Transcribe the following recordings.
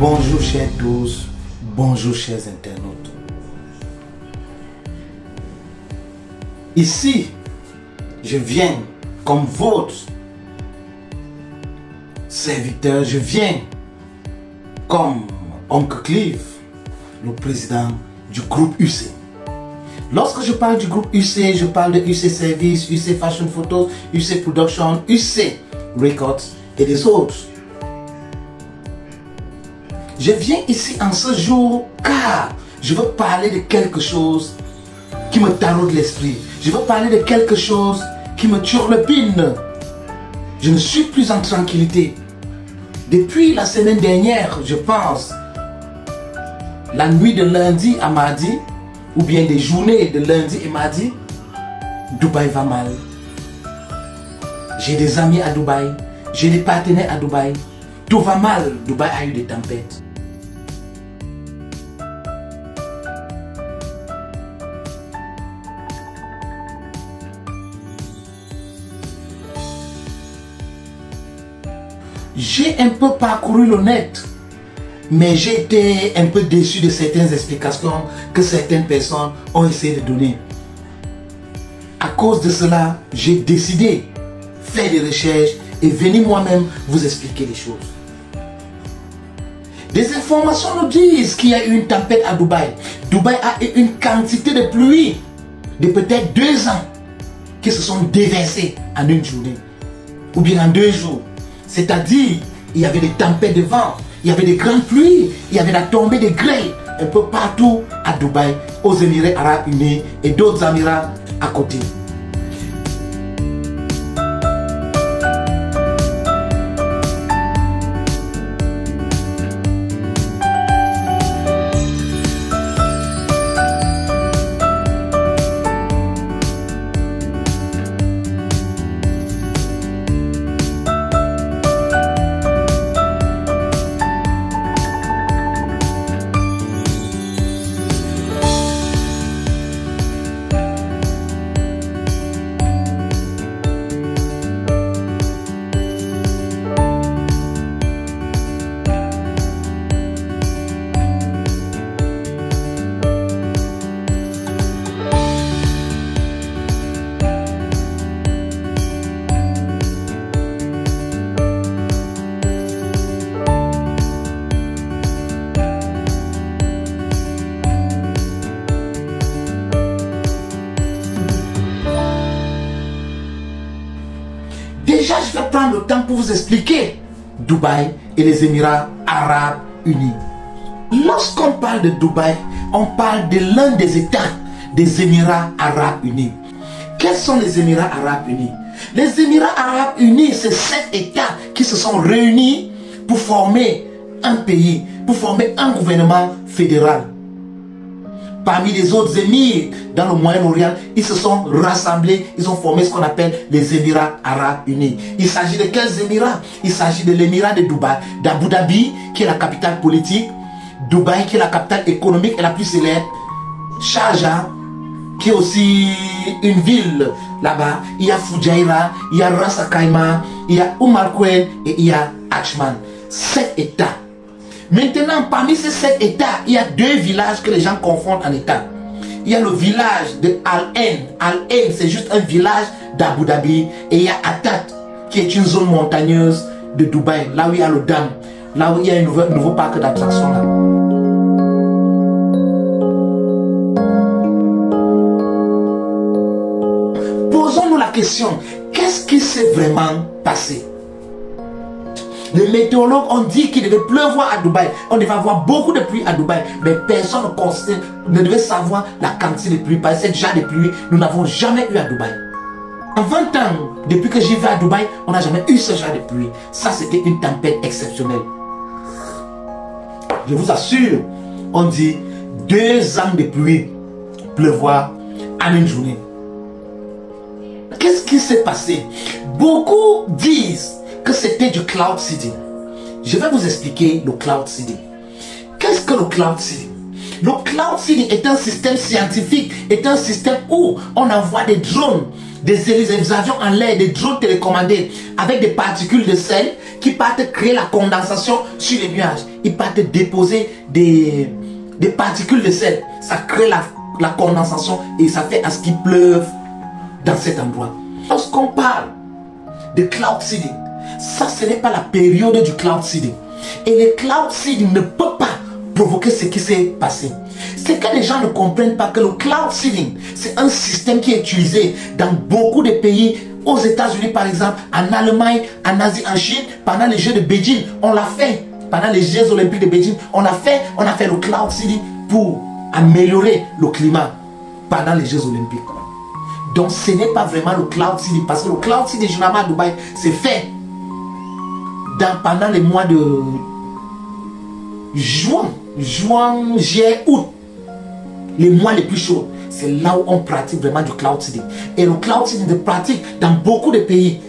Bonjour chers tous, bonjour chers internautes. Ici, je viens comme votre serviteur, je viens comme Oncle Cliff, le président du groupe UC. Lorsque je parle du groupe UC, je parle de UC Service, UC Fashion Photos, UC Production, UC Records et des autres. Je viens ici en ce jour car je veux parler de quelque chose qui me taraude l'esprit. Je veux parler de quelque chose qui me turlupine. Je ne suis plus en tranquillité. Depuis la semaine dernière, je pense, la nuit de lundi à mardi, ou bien des journées de lundi et mardi, Dubaï va mal. J'ai des amis à Dubaï, j'ai des partenaires à Dubaï. Tout va mal, Dubaï a eu des tempêtes. J'ai un peu parcouru le net, mais j'ai été un peu déçu de certaines explications que certaines personnes ont essayé de donner. À cause de cela, j'ai décidé de faire des recherches et venir moi-même vous expliquer les choses. Des informations nous disent qu'il y a eu une tempête à Dubaï. Dubaï a eu une quantité de pluie de peut-être 2 ans qui se sont déversées en une journée ou bien en 2 jours. C'est-à-dire, il y avait des tempêtes de vent, il y avait des grandes pluies, il y avait la tombée de grêle un peu partout à Dubaï, aux Émirats Arabes Unis et d'autres Émirats à côté. Déjà, je vais prendre le temps pour vous expliquer Dubaï et les Émirats Arabes Unis. Lorsqu'on parle de Dubaï, on parle de l'un des États des Émirats Arabes Unis. Quels sont les Émirats Arabes Unis? Les Émirats Arabes Unis, c'est 7 États qui se sont réunis pour former un pays, pour former un gouvernement fédéral. Parmi les autres émirs dans le Moyen-Orient, ils se sont rassemblés, ils ont formé ce qu'on appelle les Émirats Arabes Unis. Il s'agit de quels Émirats? Il s'agit de l'Émirat de Dubaï, d'Abu Dhabi, qui est la capitale politique, Dubaï, qui est la capitale économique et la plus célèbre, Sharjah, qui est aussi une ville là-bas, il y a Fujairah, il y a Ras Al Khaimah, il y a Umar Quain et il y a Ajman. 7 États. Maintenant, parmi ces 7 États, il y a 2 villages que les gens confondent en États. Il y a le village de Al-Ain. Al-Ain, c'est juste un village d'Abu Dhabi. Et il y a Attat, qui est une zone montagneuse de Dubaï, là où il y a le dam, là où il y a un nouveau parc d'attractions là. Posons-nous la question, qu'est-ce qui s'est vraiment passé? Les météorologues ont dit qu'il devait pleuvoir à Dubaï. On devait avoir beaucoup de pluie à Dubaï. Mais personne ne devait savoir la quantité de pluie. Parce que cette genre de pluie, nous n'avons jamais eu à Dubaï. En 20 ans, depuis que j'y vais à Dubaï, on n'a jamais eu ce genre de pluie. Ça, c'était une tempête exceptionnelle. Je vous assure, on dit 2 ans de pluie, pleuvoir en une journée. Qu'est-ce qui s'est passé? Beaucoup disent que c'était du cloud seeding. Je vais vous expliquer le cloud seeding. Qu'est-ce que le cloud seeding? Le cloud seeding est un système scientifique, est un système où on envoie des drones des avions en l'air, des drones télécommandés avec des particules de sel qui partent créer la condensation sur les nuages. Ils partent déposer des particules de sel. Ça crée la condensation et ça fait à ce qu'il pleuve dans cet endroit. Lorsqu'on parle de cloud seeding, ça ce n'est pas la période du cloud seeding. Et le cloud seeding ne peut pas provoquer ce qui s'est passé. C'est que les gens ne comprennent pas que le cloud seeding, c'est un système qui est utilisé dans beaucoup de pays, aux États-Unis par exemple, en Allemagne, en Asie, en Chine, pendant les Jeux de Beijing, on l'a fait. Pendant les Jeux olympiques de Beijing, on a fait le cloud seeding pour améliorer le climat pendant les Jeux olympiques. Donc ce n'est pas vraiment le cloud seeding, parce que le cloud seeding généralement à Dubaï, c'est fait pendant les mois de juin, juillet, août, les mois les plus chauds. C'est là où on pratique vraiment du cloud seeding. Et le cloud seeding se pratique dans beaucoup de pays.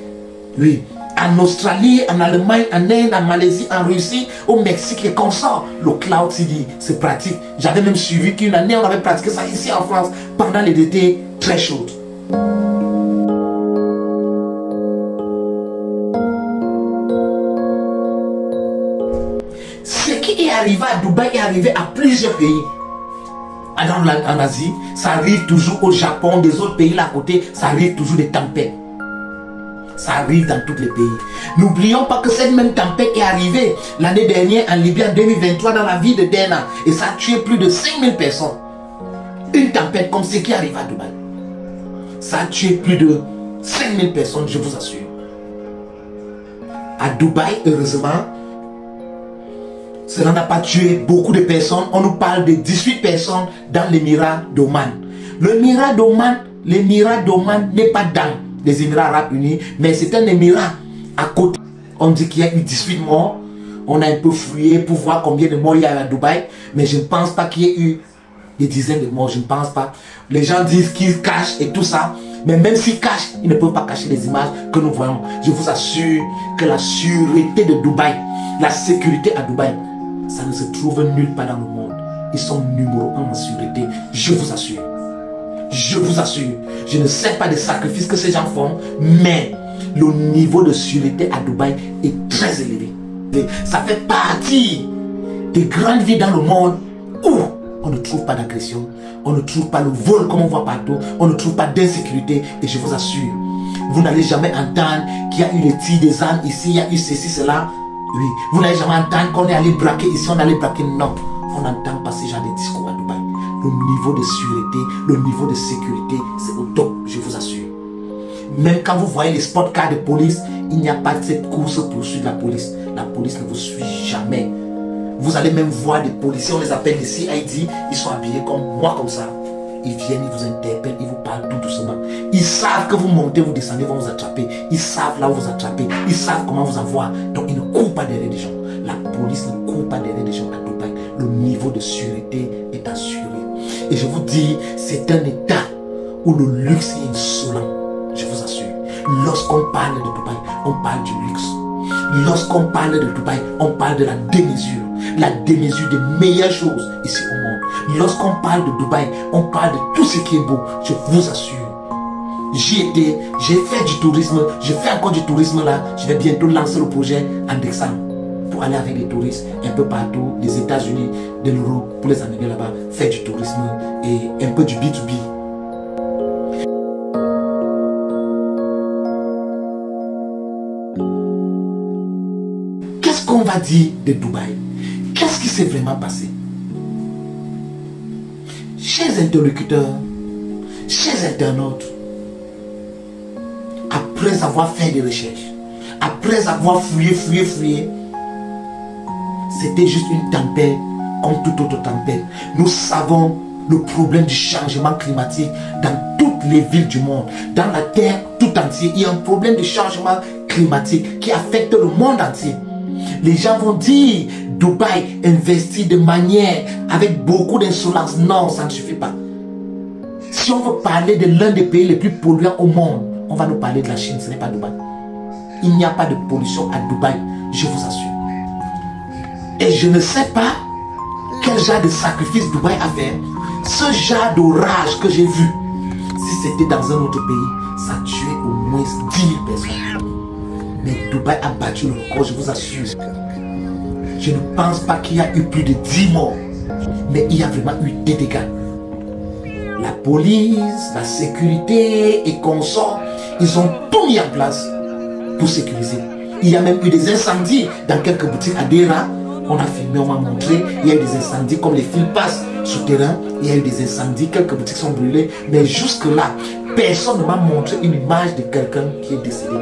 Oui, en Australie, en Allemagne, en Inde, en Malaisie, en Russie, au Mexique et comme ça, le cloud seeding se pratique. J'avais même suivi qu'une année, on avait pratiqué ça ici en France pendant les étés très chauds. Ce qui est arrivé à Dubaï est arrivé à plusieurs pays. En Asie, ça arrive toujours au Japon, des autres pays là à côté, ça arrive toujours des tempêtes. Ça arrive dans tous les pays. N'oublions pas que cette même tempête est arrivée l'année dernière en Libye en 2023 dans la ville de Derna. Et ça a tué plus de 5000 personnes. Une tempête comme ce qui arrive à Dubaï. Ça a tué plus de 5000 personnes, je vous assure. À Dubaï, heureusement, cela n'a pas tué beaucoup de personnes. On nous parle de 18 personnes dans l'émirat d'Oman. L'émirat d'Oman n'est pas dans les Émirats Arabes Unis, mais c'est un émirat à côté. On dit qu'il y a eu 18 morts. On a un peu fouillé pour voir combien de morts il y a à Dubaï, mais je ne pense pas qu'il y ait eu des dizaines de morts. Je ne pense pas. Les gens disent qu'ils cachent et tout ça, mais même s'ils cachent, ils ne peuvent pas cacher les images que nous voyons. Je vous assure que la sûreté de Dubaï, la sécurité à Dubaï, ça ne se trouve nulle part dans le monde. Ils sont numéro 1 en sécurité. Je vous assure. Je vous assure. Je ne sais pas des sacrifices que ces gens font, mais le niveau de sécurité à Dubaï est très élevé. Ça fait partie des grandes villes dans le monde où on ne trouve pas d'agression, on ne trouve pas le vol comme on voit partout, on ne trouve pas d'insécurité. Et je vous assure, vous n'allez jamais entendre qu'il y a eu les tirs des armes ici, il y a eu ceci, cela. Oui, vous n'allez jamais entendre qu'on est allé braquer ici, on est allé braquer. Non, on n'entend pas ces genre de discours à Dubaï. Le niveau de sûreté, le niveau de sécurité, c'est au top, je vous assure. Même quand vous voyez les sport cars de police, il n'y a pas de cette course poursuite de la police. La police ne vous suit jamais. Vous allez même voir des policiers, on les appelle des CID, ils sont habillés comme moi, comme ça. Ils viennent, ils vous interpellent, ils vous parlent tout doucement. Ils savent que vous montez, vous descendez, ils vont vous attraper. Ils savent là où vous attraper. Ils savent comment vous avoir. Donc ils ne courent pas derrière des gens. La police ne court pas derrière des gens à Dubaï. Le niveau de sûreté est assuré. Et je vous dis, c'est un état où le luxe est insolent. Je vous assure. Lorsqu'on parle de Dubaï, on parle du luxe. Lorsqu'on parle de Dubaï, on parle de la démesure. La démesure des meilleures choses ici au monde. Lorsqu'on parle de Dubaï, on parle de tout ce qui est beau. Je vous assure. J'y étais, j'ai fait du tourisme, je fais encore du tourisme là. Je vais bientôt lancer le projet Andexam pour aller avec les touristes un peu partout, des États-Unis, de l'Europe, pour les amener là-bas, faire du tourisme et un peu du B2B. Qu'est-ce qu'on va dire de Dubaï? Qu'est-ce qui s'est vraiment passé? Chers interlocuteurs, chers internautes, après avoir fait des recherches, après avoir fouillé, c'était juste une tempête comme toute autre tempête. Nous savons le problème du changement climatique dans toutes les villes du monde. Dans la terre tout entière, il y a un problème de changement climatique qui affecte le monde entier. Les gens vont dire, Dubaï investit de manière avec beaucoup d'insolence. Non, ça ne suffit pas. Si on veut parler de l'un des pays les plus polluants au monde, on va nous parler de la Chine, ce n'est pas Dubaï. Il n'y a pas de pollution à Dubaï, je vous assure. Et je ne sais pas quel genre de sacrifice Dubaï a fait. Ce genre d'orage que j'ai vu, si c'était dans un autre pays, ça moins 10 000 personnes. Mais Dubaï a battu le record, je vous assure. Je ne pense pas qu'il y a eu plus de 10 morts. Mais il y a vraiment eu des dégâts. La police, la sécurité et consorts, ils ont tout mis en place pour sécuriser. Il y a même eu des incendies dans quelques boutiques à Dera. On a filmé, on m'a montré. Il y a eu des incendies, comme les fils passent souterrains. Il y a eu des incendies, quelques boutiques sont brûlées. Mais jusque-là, personne ne m'a montré une image de quelqu'un qui est décédé.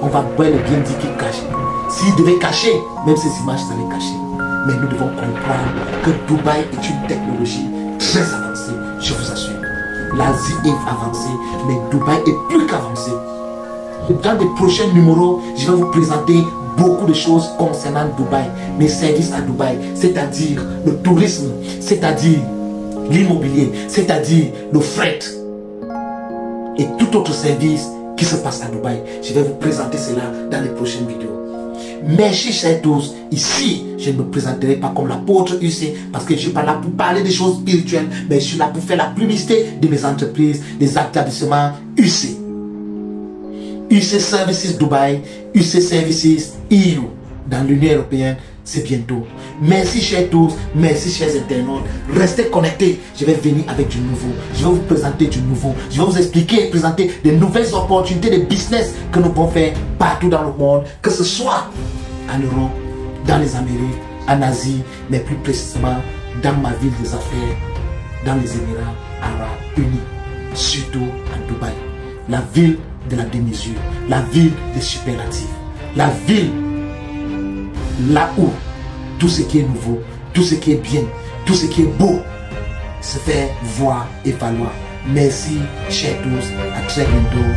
On va bien dire qu'il cache. S'il devait cacher, même ces images seraient cachées. Mais nous devons comprendre que Dubaï est une technologie très avancée, je vous assure. L'Asie est avancée, mais Dubaï est plus qu'avancée. Dans les prochains numéros, je vais vous présenter beaucoup de choses concernant Dubaï, mes services à Dubaï, c'est-à-dire le tourisme, c'est-à-dire l'immobilier, c'est-à-dire le fret et tout autre service qui se passe à Dubaï. Je vais vous présenter cela dans les prochaines vidéos. Merci chers tous, ici je ne me présenterai pas comme l'apôtre UC parce que je ne suis pas là pour parler des choses spirituelles, mais je suis là pour faire la publicité de mes entreprises, des établissements UC. UC Services Dubaï, UC Services EU dans l'Union Européenne, c'est bientôt. Merci chers tous, merci chers internautes, restez connectés, je vais venir avec du nouveau, je vais vous présenter du nouveau, je vais vous expliquer et présenter des nouvelles opportunités de business que nous pouvons faire partout dans le monde, que ce soit en Europe, dans les Amériques, en Asie, mais plus précisément dans ma ville des affaires, dans les Émirats Arabes Unis, surtout en Dubaï, la ville de la démesure, la ville des superlatifs, la ville là où tout ce qui est nouveau, tout ce qui est bien, tout ce qui est beau se fait voir et valoir. Merci chers tous, à très bientôt.